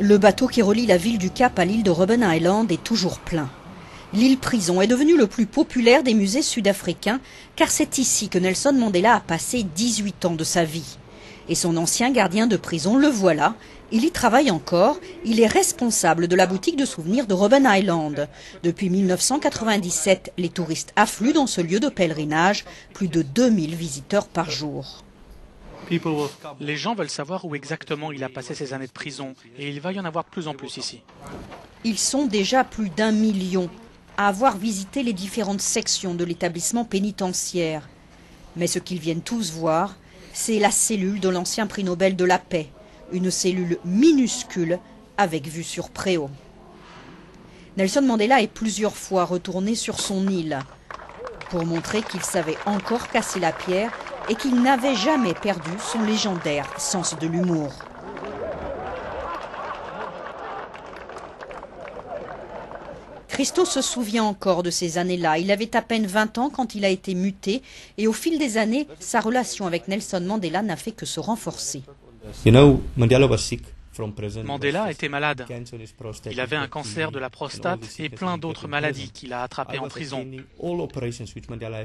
Le bateau qui relie la ville du Cap à l'île de Robben Island est toujours plein. L'île prison est devenue le plus populaire des musées sud-africains car c'est ici que Nelson Mandela a passé 18 ans de sa vie. Et son ancien gardien de prison, le voilà, il y travaille encore, il est responsable de la boutique de souvenirs de Robben Island. Depuis 1997, les touristes affluent dans ce lieu de pèlerinage, plus de 2000 visiteurs par jour. Les gens veulent savoir où exactement il a passé ses années de prison et il va y en avoir de plus en plus ici. Ils sont déjà plus d'1 million à avoir visité les différentes sections de l'établissement pénitentiaire. Mais ce qu'ils viennent tous voir, c'est la cellule de l'ancien prix Nobel de la paix, une cellule minuscule avec vue sur Préau. Nelson Mandela est plusieurs fois retourné sur son île pour montrer qu'il savait encore casser la pierre et qu'il n'avait jamais perdu son légendaire sens de l'humour. Christo se souvient encore de ces années-là. Il avait à peine 20 ans quand il a été muté et au fil des années, sa relation avec Nelson Mandela n'a fait que se renforcer. Mandela était malade. Il avait un cancer de la prostate et plein d'autres maladies qu'il a attrapées en prison.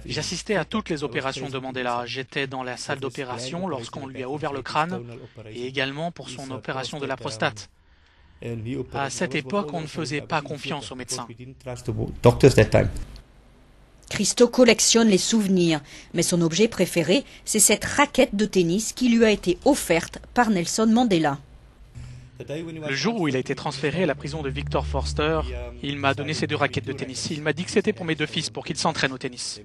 J'assistais à toutes les opérations de Mandela. J'étais dans la salle d'opération lorsqu'on lui a ouvert le crâne et également pour son opération de la prostate. À cette époque, on ne faisait pas confiance aux médecins. Christo collectionne les souvenirs, mais son objet préféré, c'est cette raquette de tennis qui lui a été offerte par Nelson Mandela. Le jour où il a été transféré à la prison de Victor Vorster, il m'a donné ces 2 raquettes de tennis. Il m'a dit que c'était pour mes 2 fils, pour qu'ils s'entraînent au tennis.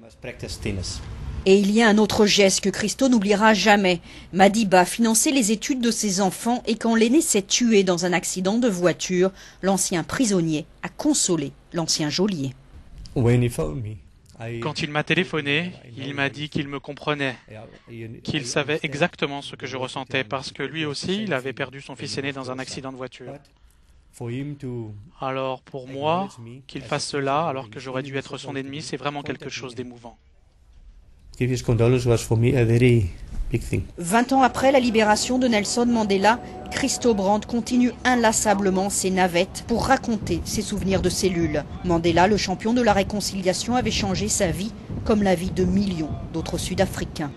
Et il y a un autre geste que Christo n'oubliera jamais. Madiba finançait les études de ses enfants et quand l'aîné s'est tué dans un accident de voiture, l'ancien prisonnier a consolé l'ancien geôlier. Quand il m'a téléphoné, il m'a dit qu'il me comprenait, qu'il savait exactement ce que je ressentais parce que lui aussi, il avait perdu son fils aîné dans un accident de voiture. Alors pour moi, qu'il fasse cela alors que j'aurais dû être son ennemi, c'est vraiment quelque chose d'émouvant. 20 ans après la libération de Nelson Mandela, Christo Brandt continue inlassablement ses navettes pour raconter ses souvenirs de cellules. Mandela, le champion de la réconciliation, avait changé sa vie comme la vie de millions d'autres Sud-Africains.